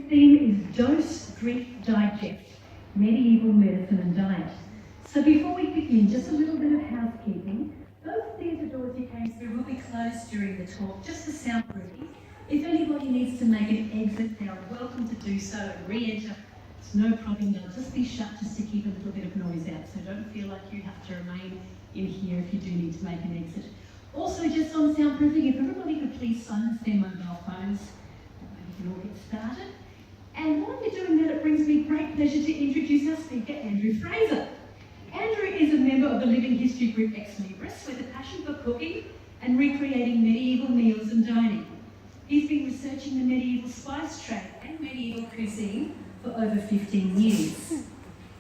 Theme is Dose, Drink, Digest, Medieval Medicine and Diet. So before we begin, just a little bit of housekeeping. Those theatre doors you came through will be closed during the talk, just for soundproofing. If anybody needs to make an exit, they are welcome to do so and re-enter. It's no problem, they'll just be shut just to keep a little bit of noise out, so don't feel like you have to remain in here if you do need to make an exit. Also, just on soundproofing, if everybody could please silence their mobile phones, we can all get started. And while you're doing that, it brings me great pleasure to introduce our speaker, Andrew Fraser. Andrew is a member of the Living History Group Ex Libris with a passion for cooking and recreating medieval meals and dining. He's been researching the medieval spice trade and medieval cuisine for over 15 years.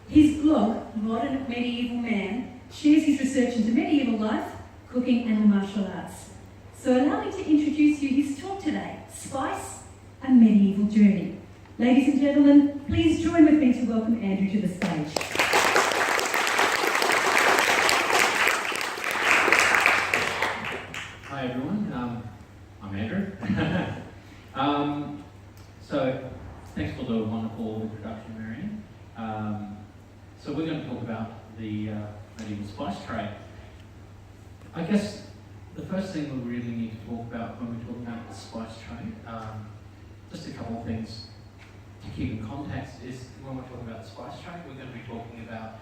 His blog, Modern Medieval Man, shares his research into medieval life, cooking and the martial arts. So allow me to introduce you his talk today, Spice, a Medieval Journey. Ladies and gentlemen, please join with me to welcome Andrew to the stage. Hi everyone, I'm Andrew. So thanks for the wonderful introduction, Marion. So we're going to talk about the medieval spice trade. I guess the first thing we really need to talk about when we talk about the spice trade, just a couple of things to keep in context is when we're talking about the spice trade, we're going to be talking about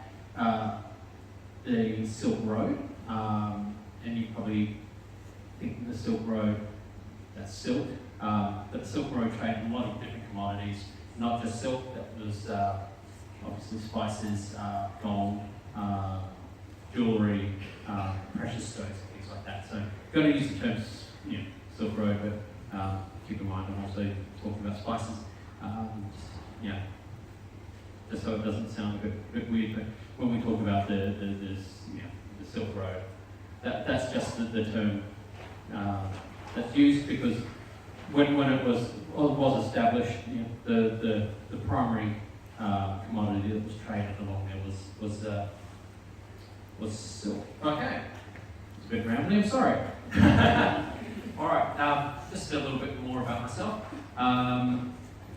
the Silk Road, and you probably think the Silk Road, that's silk, but the Silk Road traded a lot of different commodities, not just silk, that was obviously spices, gold, jewellery, precious stones, things like that. So you've got to use the terms, Silk Road, but keep in mind I'm also talking about spices. Just so it doesn't sound a bit weird, but when we talk about the Silk Road, that's just the term that's used because when it was established, the primary commodity that was traded along there was silk. Okay, it's a bit rambling. I'm sorry. All right, just a little bit more about myself.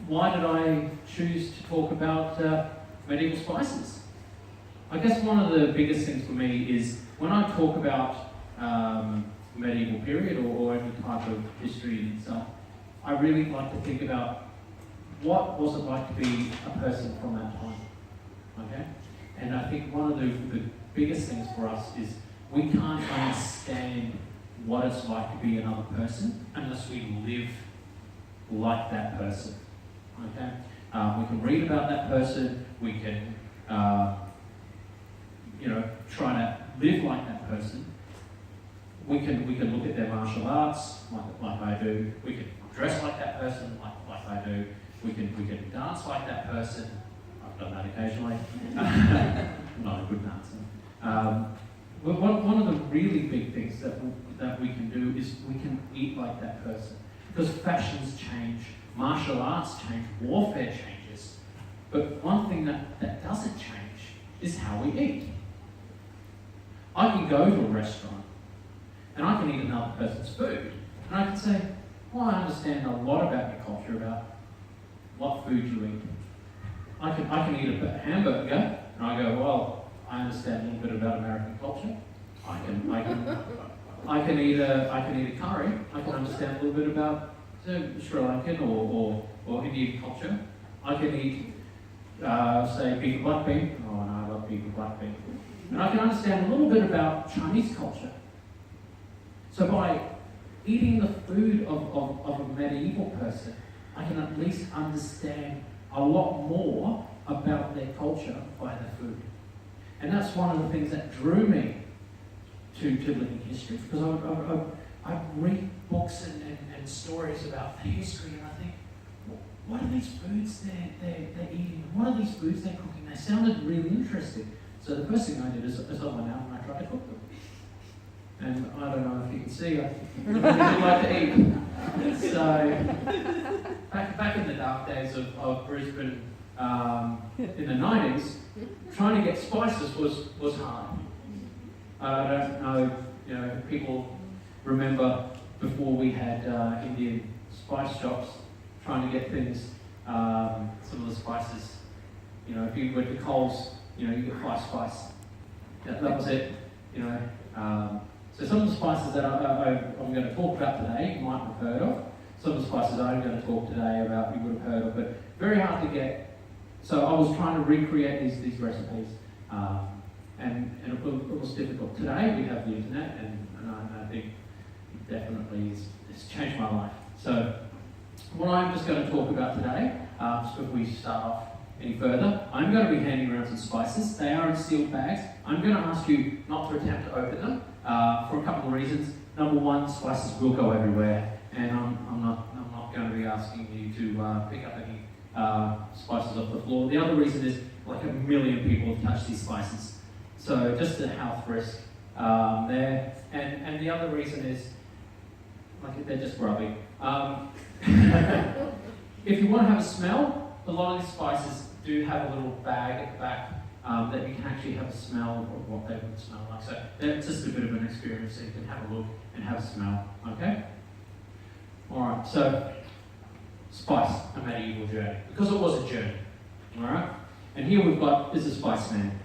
Why did I choose to talk about medieval spices? I guess one of the biggest things for me is when I talk about medieval period or any type of history in itself, I really like to think about what was it like to be a person from that time, okay? And I think one of the biggest things for us is we can't understand what it's like to be another person unless we live like that person, okay? We can read about that person, we can, try to live like that person. We can look at their martial arts, like I do. We can dress like that person, like I do. We can dance like that person. I've done that occasionally. I'm not a good dancer. But one of the really big things that we can do is we can eat like that person. Because fashions change, martial arts change, warfare changes. But one thing that doesn't change is how we eat. I can go to a restaurant and I can eat another person's food. And I can say, well, I understand a lot about your culture, about what food you eat. I can eat a hamburger and I go, well, I understand a little bit about American culture. I can eat a curry. I can understand a little bit about Sri Lankan or Indian culture. I can eat, say, beef and black bean. Oh, no, I love beef and black bean. And I can understand a little bit about Chinese culture. So by eating the food of a medieval person, I can at least understand a lot more about their culture by their food. And that's one of the things that drew me to living history, because I read books and stories about the history, and I think, what are these foods they're eating? What are these foods they're cooking? They sounded really interesting. So the first thing I did is I went out and I tried to cook them. And I don't know if you can see, I really like to eat. So back in the dark days of Brisbane in the 90s, trying to get spices was hard. I don't know, if people remember before we had Indian spice shops, trying to get things some of the spices. You know, if you went to Coles, you know, you get 5 spice. That was it. You know. So some of the spices that I'm going to talk about today, you might have heard of. Some of the spices I'm going to talk today about, you would have heard of, but very hard to get. So I was trying to recreate these recipes, and it was difficult. Today we have the internet, and I think it definitely it's changed my life. So what I'm just going to talk about today, just before we start off any further, I'm going to be handing around some spices. They are in sealed bags. I'm going to ask you not to attempt to open them for a couple of reasons. Number one, spices will go everywhere, and I'm not going to be asking you to pick up any spices off the floor. The other reason is like 1 million people have touched these spices, so just a health risk there. And the other reason is like they're just grubby. If you want to have a smell, a lot of these spices do have a little bag at the back that you can actually have a smell of what they would smell like. So that's just a bit of an experience, so you can have a look and have a smell. Okay? Alright, so spice, a medieval journey. Because it was a journey. Alright? And here we've got, is a spice man.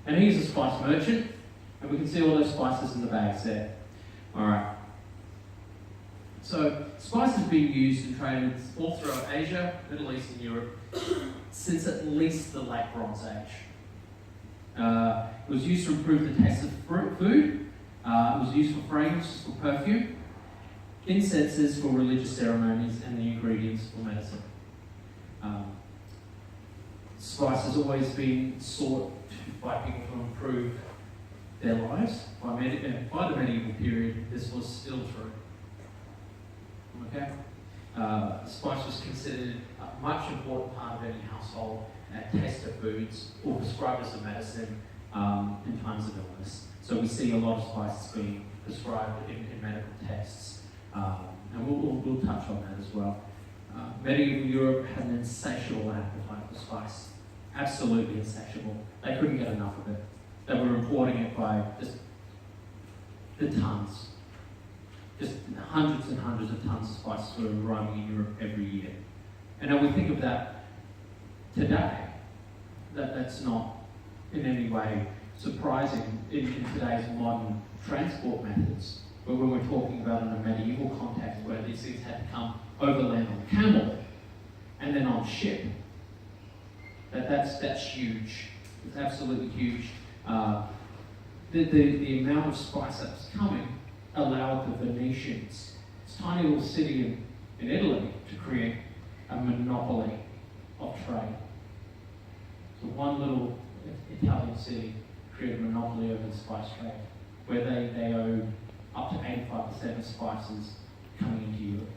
And he's a spice merchant, and we can see all those spices in the bags there. Alright. So spice has been used and traded all throughout Asia, Middle East and Europe since at least the late Bronze Age. It was used to improve the taste of food. It was used for fragrances, for perfume, incenses for religious ceremonies, and the ingredients for medicine. Spice has always been sought by people to improve their lives. By the medieval period, this was still true. Okay? Spice was considered a much important part of any household, taste of foods, or prescribed as a medicine in times of illness. So we see a lot of spices being prescribed in medical tests, and we'll touch on that as well. Medieval Europe had an insatiable appetite for spice, absolutely insatiable. They couldn't get enough of it. They were importing it by just the tons. Just hundreds and hundreds of tons of spices were arriving in Europe every year. And now we think of that today, that's not in any way surprising in today's modern transport methods. But when we're talking about in a medieval context where these things had to come overland on camel and then on ship, that's huge. It's absolutely huge. The amount of spice that was coming allowed the Venetians, this tiny little city in Italy, to create a monopoly of trade. So one little Italian city created a monopoly over the spice trade, where they owned up to 85% of spices coming into Europe.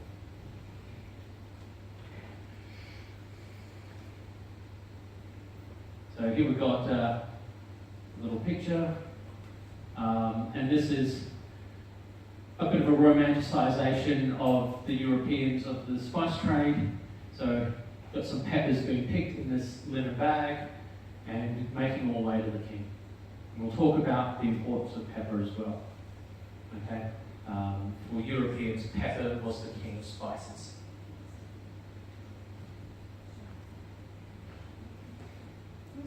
So here we've got a little picture, and this is a bit of a romanticisation of the Europeans of the spice trade. So got some peppers being picked in this linen bag and making all the way to the king. And we'll talk about the importance of pepper as well. Okay? For Europeans, pepper was the king of spices.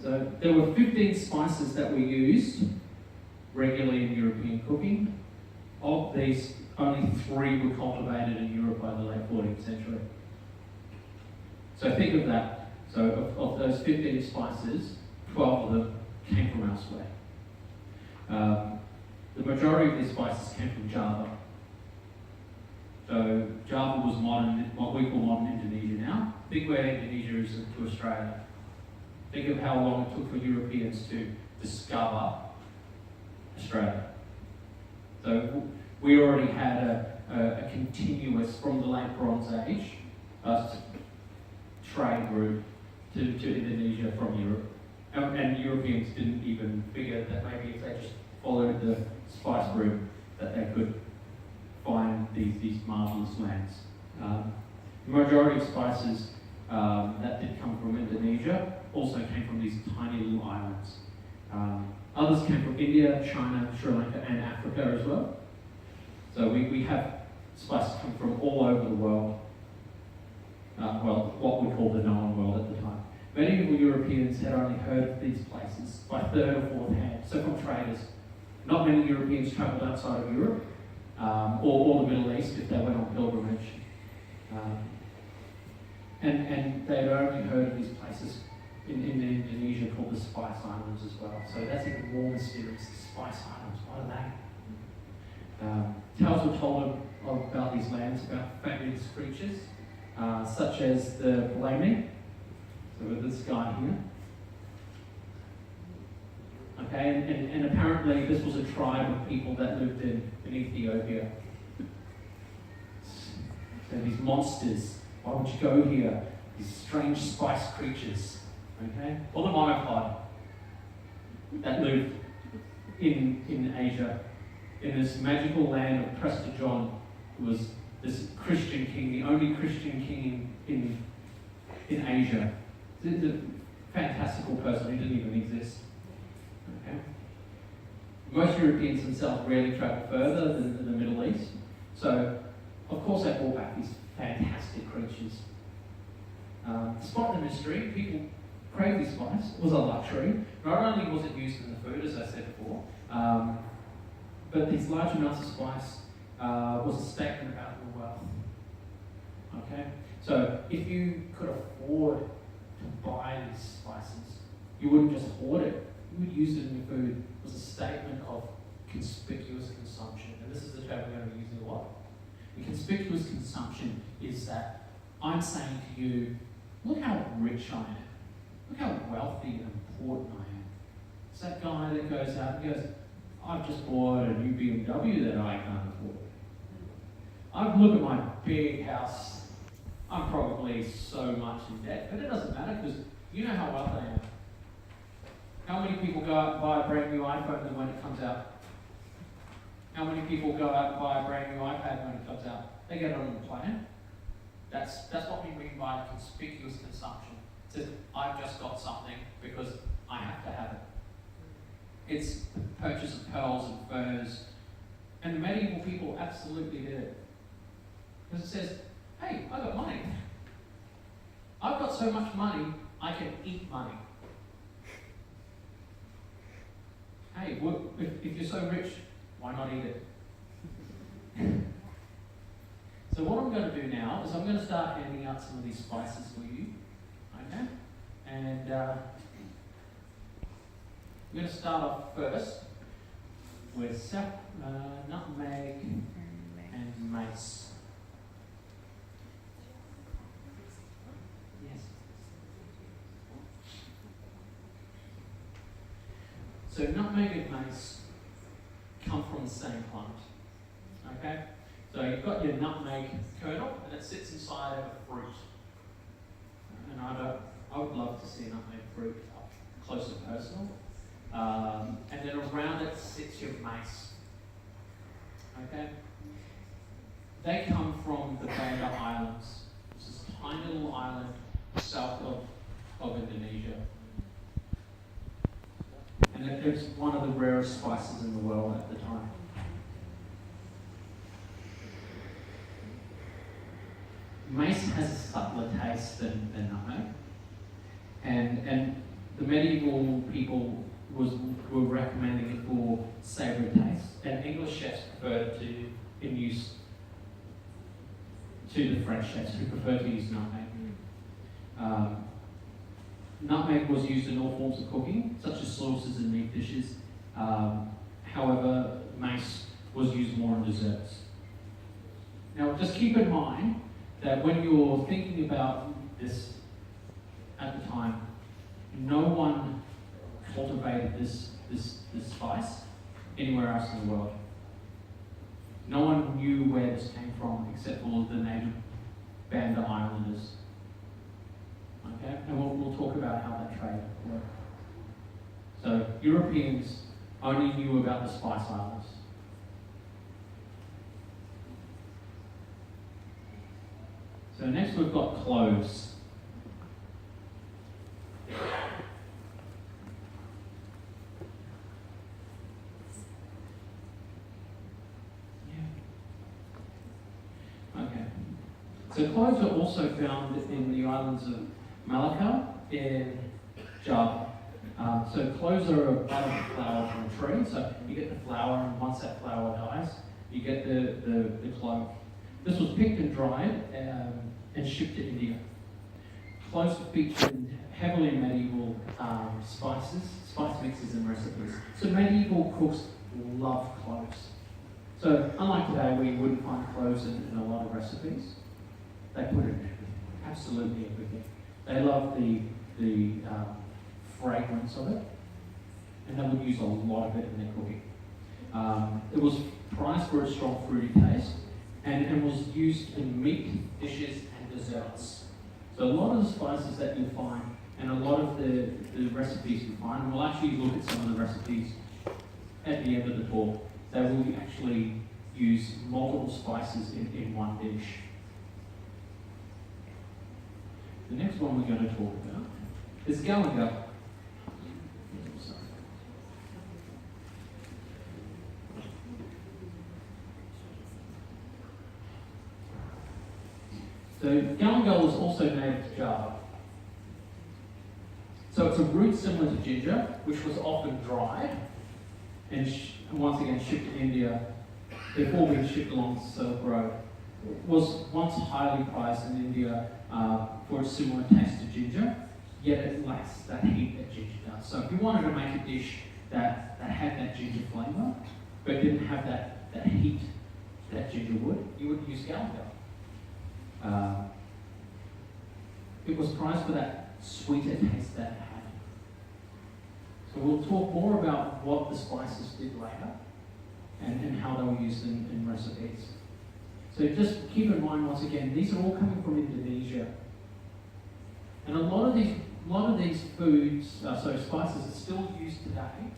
So there were 15 spices that were used regularly in European cooking. Of these, only 3 were cultivated in Europe by the late 14th century. So think of that. So of those 15 spices, 12 of them came from elsewhere. The majority of these spices came from Java. So Java was modern, what we call modern Indonesia now. Think where Indonesia is to Australia. Think of how long it took for Europeans to discover Australia. So we already had a continuous, from the late Bronze Age, trade route to Indonesia from Europe. And Europeans didn't even figure that maybe if they just followed the spice route, that they could find these marvellous lands. The majority of spices that did come from Indonesia also came from these tiny little islands. Others came from India, China, Sri Lanka, and Africa as well. So we have spices come from all over the world. what we call the known world at the time. Medieval Europeans had only heard of these places by third or fourth hand, so from traders. Not many Europeans travelled outside of Europe, or the Middle East if they went on pilgrimage. And they had only heard of these places in Indonesia called the Spice Islands as well. So that's even more mysterious, the Spice Islands. What are they? Tales were told about these lands, about fabulous creatures, such as the Blaming. So with this guy here. Okay, and apparently this was a tribe of people that lived in Ethiopia. So these monsters, why would you go here? These strange spice creatures, okay? Or the monopod that lived in Asia, in this magical land of Prester John, who was this Christian king, the only Christian king in Asia. The fantastical person who didn't even exist. Okay. Most Europeans themselves rarely travel further than the Middle East. So, of course, they brought back these fantastic creatures. Despite the mystery, people craved this spice. It was a luxury. Not only was it used in the food, as I said before, but these large amounts of spice was a statement about your wealth. Okay? So, if you could afford to buy these spices, you wouldn't just hoard it, you would use it in your food. It was a statement of conspicuous consumption. And this is the term we're going to be using a lot. And conspicuous consumption is that I'm saying to you, look how rich I am. Look how wealthy and important I am. It's that guy that goes out and goes, I've just bought a new BMW that I can't afford. I've looked at my big house. I'm probably so much in debt, but it doesn't matter because you know how wealthy I am. How many people go out and buy a brand new iPhone when it comes out? How many people go out and buy a brand new iPad when it comes out? They get it on the plan. That's what we mean by conspicuous consumption. It says, I've just got something because I have to have it. It's the purchase of pearls and furs. And the medieval people absolutely did it. Because it says, hey, I got money. I've got so much money, I can eat money. Hey, if you're so rich, why not eat it? So what I'm going to do now is I'm going to start handing out some of these spices for you. Okay? And we're going to start off first with nutmeg and mace. Yes. So nutmeg and mace come from the same plant. Okay? So you've got your nutmeg kernel, and it sits inside of a fruit. And I would love to see a nutmeg fruit up close and personal. And then around it sits your mace. Okay? They come from the Splendour Islands. This is a tiny little island south of Indonesia. And it's one of the rarest spices in the world at the time. Mace has a subtler taste than nutmeg. And the medieval people were recommending it for savoury taste. And English chefs preferred to in use to the French chefs who prefer to use nutmeg. Nutmeg was used in all forms of cooking, such as sauces and meat dishes. However, mace was used more in desserts. Now, just keep in mind that when you're thinking about this at the time, no one cultivated this spice anywhere else in the world. No one knew where this came from except for the native Splendour Islanders. Okay, and we'll talk about how that trade worked. So Europeans only knew about the Spice Islands. So next we've got cloves. So So cloves are also found in the islands of Malacca in Java. So cloves are a budding flower from a tree. So you get the flower, and once that flower dies, you get the clove. This was picked and dried and shipped to India. Cloves were featured heavily in medieval spice mixes and recipes. So medieval cooks loved cloves. So unlike today, where you wouldn't find cloves in a lot of recipes, they put it in absolutely everything. They loved the fragrance of it, and they would use a lot of it in their cooking. It was prized for its strong fruity taste, and was used in meat dishes and desserts. So a lot of the spices that you'll find, and a lot of the recipes you find, and we'll actually look at some of the recipes at the end of the talk, they will actually use multiple spices in one dish. The next one we're going to talk about is galangal. So galangal is also native to Java. So it's a root similar to ginger, which was often dried and once again shipped to India before being shipped along the Silk Road. It was once highly prized in India for its similar taste to ginger, yet it lacks that heat that ginger does. So if you wanted to make a dish that had that ginger flavour, but didn't have that heat that ginger would, you would use galangal. It was prized for that sweeter taste that it had. So we'll talk more about what the spices did later and how they were used in recipes. So just keep in mind, once again, these are all coming from Indonesia. And a lot of these foods, spices, are still used today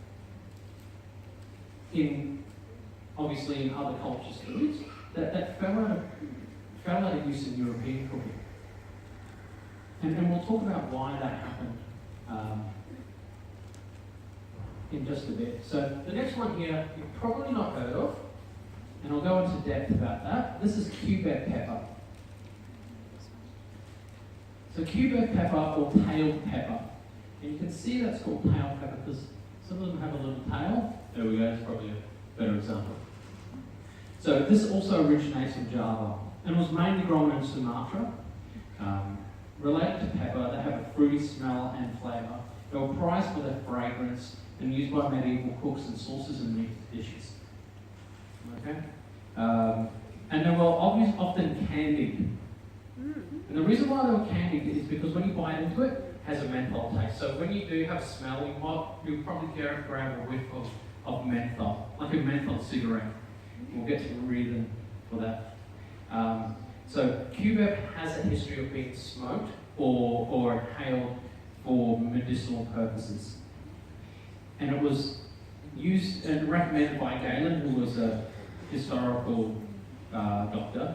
obviously in other cultures' foods that fell out of use in European cooking. And we'll talk about why that happened in just a bit. So the next one here, you've probably not heard of, and I'll go into depth about that. This is cubeb pepper. So cubeb pepper or tailed pepper. And you can see that's called tailed pepper because some of them have a little tail. There we go, that's probably a better example. So this also originates in Java and was mainly grown in Sumatra. Related to pepper, they have a fruity smell and flavour. They were prized for their fragrance and used by medieval cooks in sauces and meat dishes. Okay? And they were often candied. And the reason why they were candied is because when you bite into it, it has a menthol taste. So when you do have a smell, you'll probably grab a whiff of menthol, like a menthol cigarette. We'll get to the reason for that. So cubeb has a history of being smoked or inhaled for medicinal purposes. And it was used and recommended by Galen, who was a historical doctor,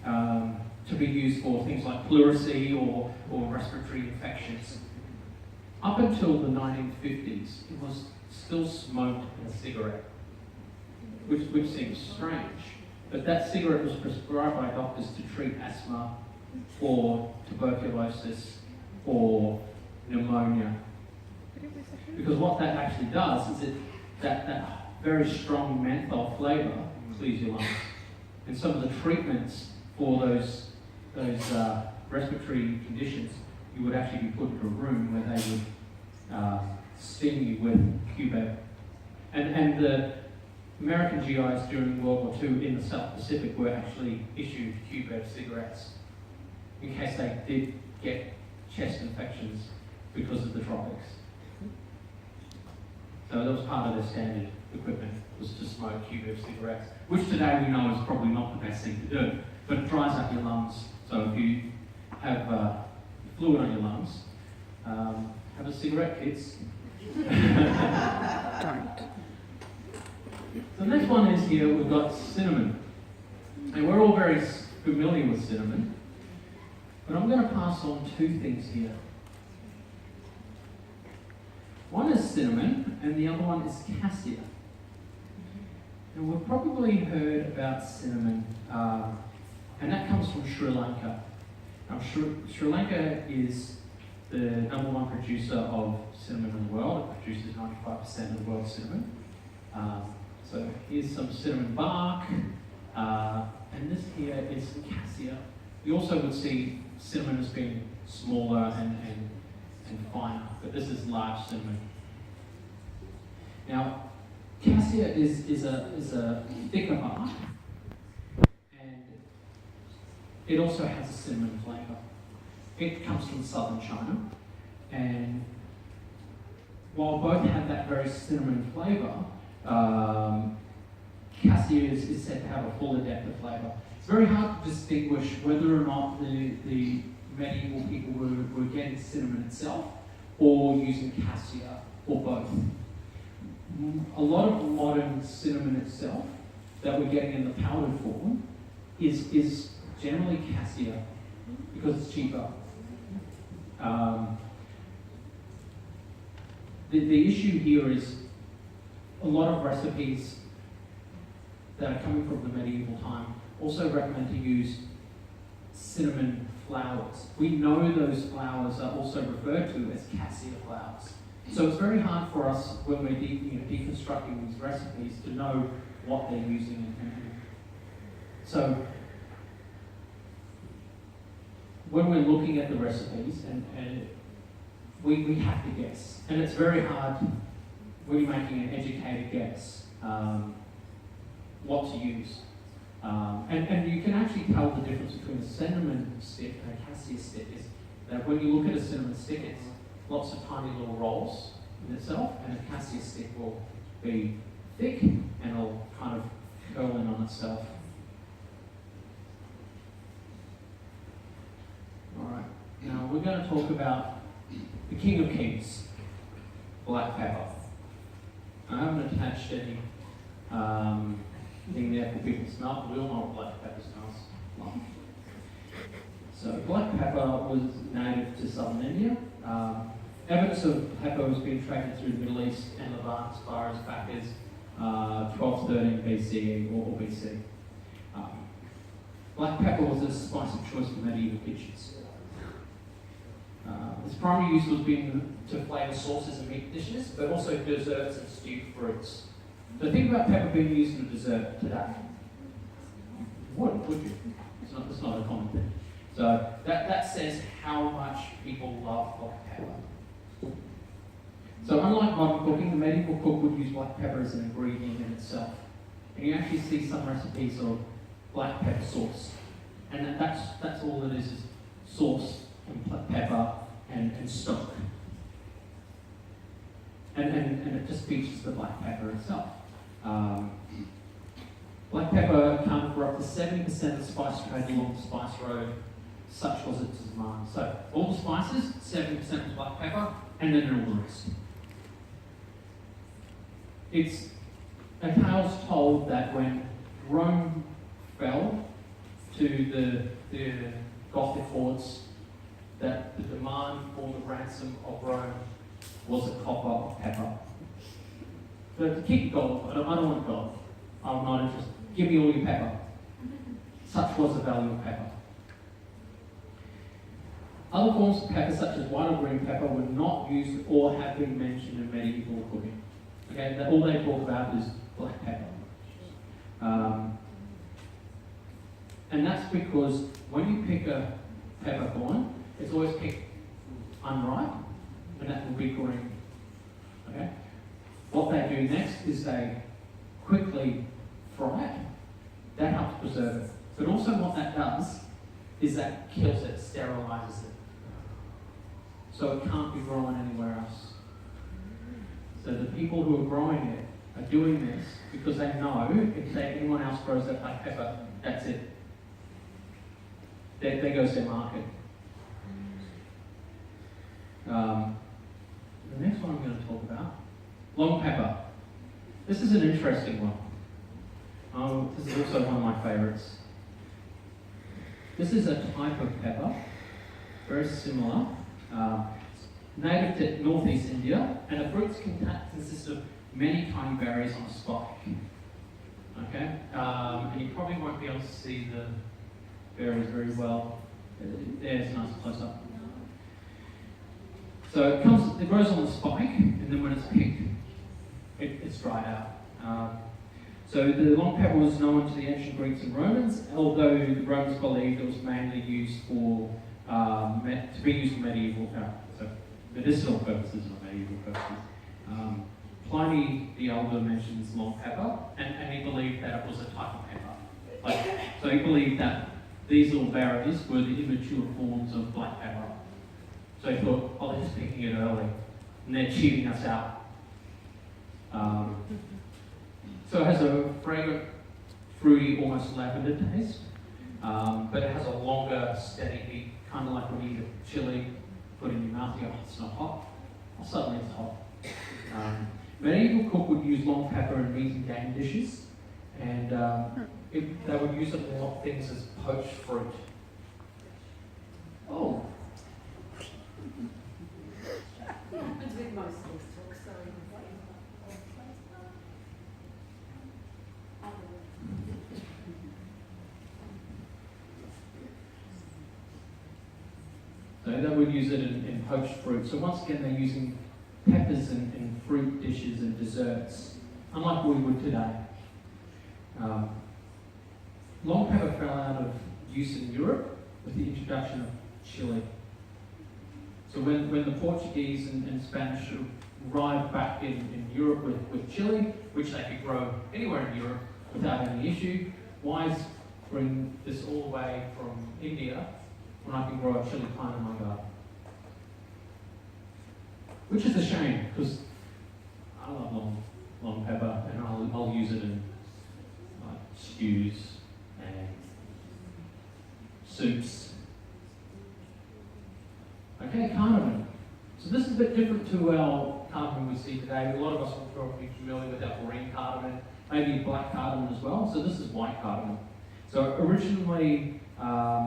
to be used for things like pleurisy or respiratory infections. Up until the 1950s, it was still smoked in a cigarette, which seems strange. But that cigarette was prescribed by doctors to treat asthma or tuberculosis or pneumonia. Because what that actually does is that very strong menthol flavour clears your lungs. And some of the treatments for those respiratory conditions, you would actually be put into a room where they would steam you with cubeb. And the American GIs during World War II in the South Pacific were actually issued cubeb cigarettes in case they did get chest infections because of the tropics. So that was part of their standard equipment, was to smoke cubeb cigarettes, which today we know is probably not the best thing to do, but it dries up your lungs. So if you have fluid on your lungs, have a cigarette, kids. Don't. The next one is here, we've got cinnamon. And we're all very familiar with cinnamon, but I'm going to pass on two things here. One is cinnamon, and the other one is cassia. And we've probably heard about cinnamon And that comes from Sri Lanka. Now, Sri Lanka is the #1 producer of cinnamon in the world. It produces 95% of the world's cinnamon. So here's some cinnamon bark, and this here is cassia. You also would see cinnamon as being smaller and finer, but this is large cinnamon. Now, cassia is a thicker bark, and it also has a cinnamon flavour. It comes from southern China, and while both have that very cinnamon flavour, cassia is said to have a fuller depth of flavour. It's very hard to distinguish whether or not the medieval people were getting cinnamon itself or using cassia or both. A lot of modern cinnamon itself that we're getting in the powdered form is generally cassia because it's cheaper. The issue here is a lot of recipes that are coming from the medieval time also recommend to use cinnamon flowers. We know those flowers are also referred to as cassia flowers. So it's very hard for us when we're deconstructing these recipes to know what they're using. So when we're looking at the recipes, and we have to guess. And it's very hard when you're making an educated guess what to use. And you can actually tell the difference between a cinnamon stick and a cassia stick is that when you look at a cinnamon stick, it's lots of tiny little rolls in itself, and a cassia stick will be thick and it'll kind of curl in on itself. Alright, now we're going to talk about the King of Kings, black pepper. I haven't attached any thing there for people to smell, but we all know what black pepper smells like. So black pepper was native to southern India. Evidence of pepper was being traded through the Middle East and Levant as far as back as 1213 BCE or BC. Black pepper was a spice of choice for medieval kitchens. Its primary use was being to flavour sauces and meat dishes, but also desserts and stewed fruits. So think about pepper being used in a dessert today. Would you? It's not a common thing. So that says how much people love black pepper. So unlike modern cooking, the medieval cook would use black pepper as an ingredient in itself. And you actually see some recipes of black pepper sauce. And that's all it is sauce and pepper and stock. And it just features the black pepper itself. Black pepper accounted for up to 70% of the spice trade along the spice road, such was its demand. So all the spices, 70% was black pepper, and then all the rest. It's a tale's told that when Rome fell to the Gothic hordes, that the demand for the ransom of Rome was a copper of pepper. So to keep gold, I don't want gold. I'm not interested. Give me all your pepper. Such was the value of pepper. Other forms of pepper, such as white or green pepper, were not used or have been mentioned in medieval cooking. Okay, all they talk about is black pepper. And that's because when you pick a peppercorn, it's always picked unripe, and that will be green. Okay? What they do next is they quickly fry it. That helps preserve it. But also what that does is that kills it, sterilizes it. So it can't be grown anywhere else. So the people who are growing it are doing this because they know if anyone else grows that black pepper, that's it. There goes their market. The next one I'm going to talk about, long pepper. This is an interesting one. This is also one of my favourites. This is a type of pepper, very similar, native to northeast India, and the fruits consist of many tiny berries on a spike. Okay, and you probably won't be able to see the varies very well. There's a nice close-up. So it grows on the spike, and then when it's picked, it's dried out. So the long pepper was known to the ancient Greeks and Romans, although the Romans believed it was mainly used for to be used for medieval, so medicinal purposes, not medieval purposes. Pliny the Elder mentions long pepper, and he believed that it was a type of pepper. So he believed that these little berries were the immature forms of black pepper. So he thought, oh, they're just picking it early, and they're cheating us out. So it has a fragrant, fruity, almost lavender taste, but it has a longer, steady heat, kind of like when you eat a chili, put it in your mouth, you go, oh, it's not hot. Well, suddenly it's hot. Medieval cook would use long pepper in meat and game dishes, and they would use it in a lot of things as poached fruit. Oh. Happens with most things, talk, sorry. So they would use it in poached fruit. So once again, they're using peppers in fruit dishes and desserts, unlike we would today. Long pepper fell out of use in Europe with the introduction of chili. So when the Portuguese and Spanish arrived back in Europe with chili, which they could grow anywhere in Europe without any issue, why bring this all the way from India when I can grow a chili plant in my garden? Which is a shame, because I love long pepper, and I'll use it in like stews and soups. Okay, cardamom. So this is a bit different to our cardamom we see today. A lot of us will probably be familiar with our green cardamom, maybe black cardamom as well. So this is white cardamom. So originally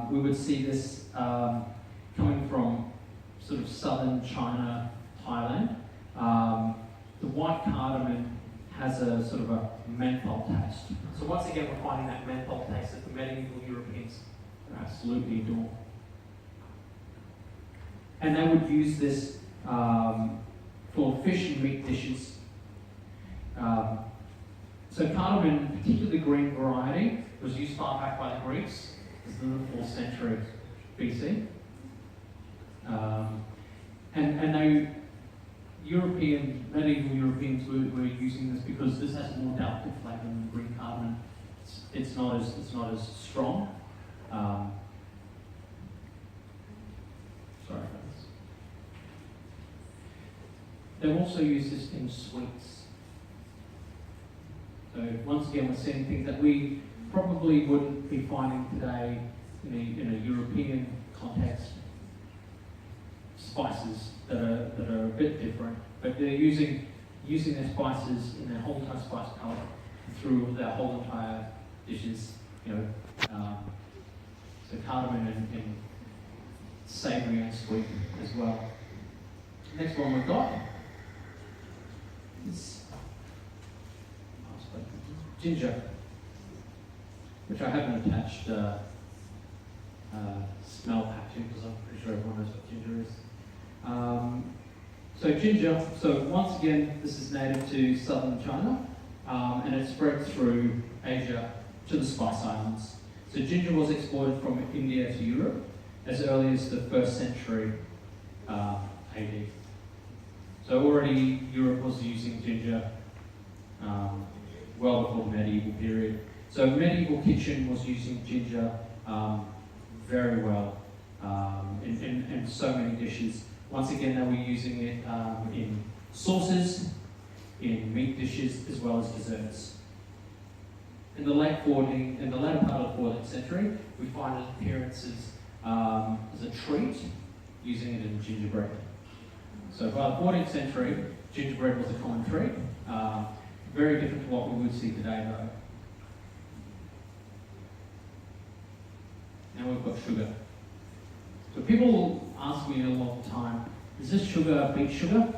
we would see this coming from sort of southern China, Thailand. The white cardamom has a sort of a menthol taste. So once again, we're finding that menthol taste that the medieval Europeans absolutely adore. And they would use this for fish and meat dishes. So cardamom, particularly the green variety, was used far back by the Greeks. This is in the 4th century BC. And they, medieval Europeans were using this because this has a more delicate flavour than the green cardamom. It's not as strong. Sorry about this. They also use this in sweets. So once again, we're seeing things that we probably wouldn't be finding today in a European context. Spices that are a bit different, but they're using their spices in their whole entire spice palette through their whole entire dishes. So cardamom and savoury and sweet as well. Next one we've got is ginger, which I haven't attached smell pack to because I'm pretty sure everyone knows what ginger is. So ginger, so once again, this is native to southern China, and it spread through Asia to the Spice Islands. So ginger was exported from India to Europe as early as the 1st century AD. So already Europe was using ginger well before the medieval period. So medieval kitchen was using ginger very well in so many dishes. Once again, they were using it in sauces, in meat dishes, as well as desserts. In the latter part of the 14th century, we find its appearances as a treat, using it in gingerbread. So by the 14th century, gingerbread was a common treat. Very different to what we would see today, though. Now we've got sugar. So people ask me a lot of the time, is this sugar beet sugar?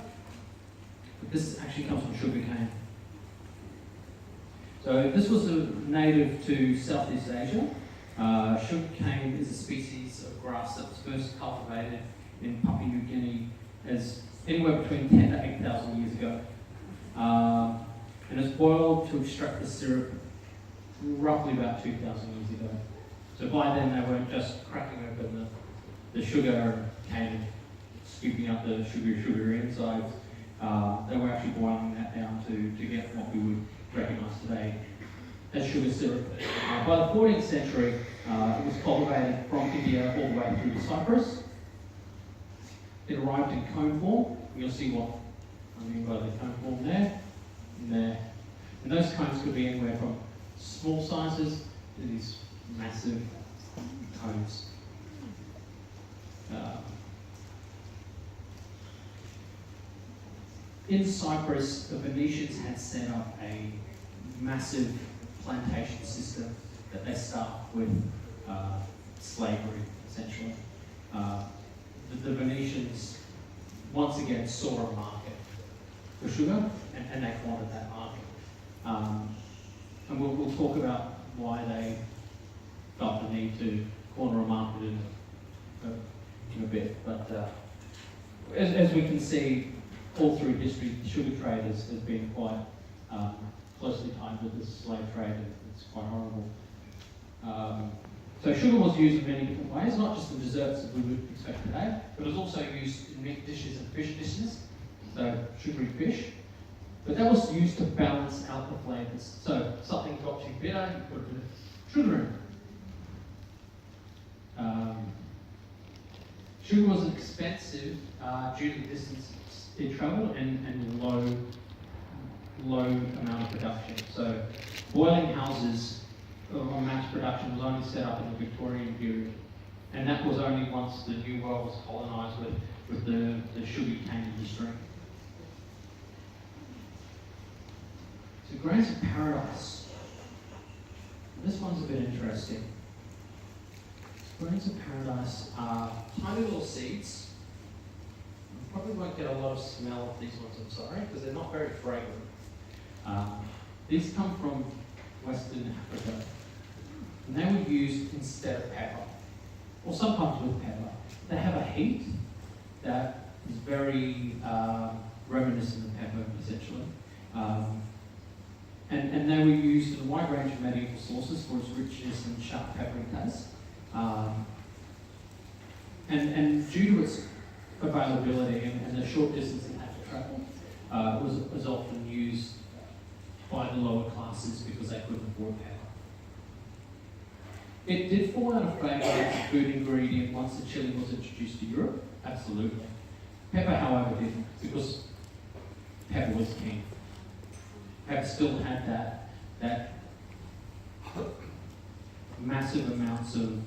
But this actually comes from sugar cane. So this was native to Southeast Asia, Sugarcane is a species of grass that was first cultivated in Papua New Guinea as anywhere between 10 to 8,000 years ago. And it's boiled to extract the syrup roughly about 2,000 years ago. So by then they weren't just cracking open the sugar cane and scooping up the sugary insides. They were actually boiling that down to get what we would recognise today as sugar syrup. By the 14th century, it was cultivated from India all the way through to Cyprus. It arrived in cone form. You'll see what I mean by the cone form there and there. And those cones could be anywhere from small sizes to these massive cones. In Cyprus, the Venetians had set up a massive plantation system that they start with slavery, essentially. The Venetians once again saw a market for sugar, and they wanted that market. And we'll talk about why they felt the need to corner a market in a bit. But as we can see, all through history, the sugar trade has been quite closely tied with the slave trade, and it's quite horrible. So sugar was used in many different ways, not just in desserts that we would expect today, but it was also used in meat dishes and fish dishes, so sugary fish. But that was used to balance out the flavours. So something got too bitter, you put a bit of sugar in it. Sugar was expensive due to the distance it travelled and low amount of production. So boiling houses on mass production was only set up in the Victorian period, and that was only once the New World was colonised with the sugar cane industry. So grains of paradise. This one's a bit interesting. Grains of paradise are tiny little seeds. You probably won't get a lot of smell of these ones, I'm sorry, because they're not very fragrant. These come from Western Africa, and they were used instead of pepper, or sometimes with pepper. They have a heat that is very reminiscent of pepper, essentially. And they were used in a wide range of medieval sauces for its richness and sharp peppery taste. And due to its availability and the short distance it had to travel, it was often used by the lower classes because they couldn't afford pepper. It did fall out of favour as a food ingredient once the chili was introduced to Europe, absolutely. Pepper, however, didn't, because pepper was king. Pepper still had that massive amounts of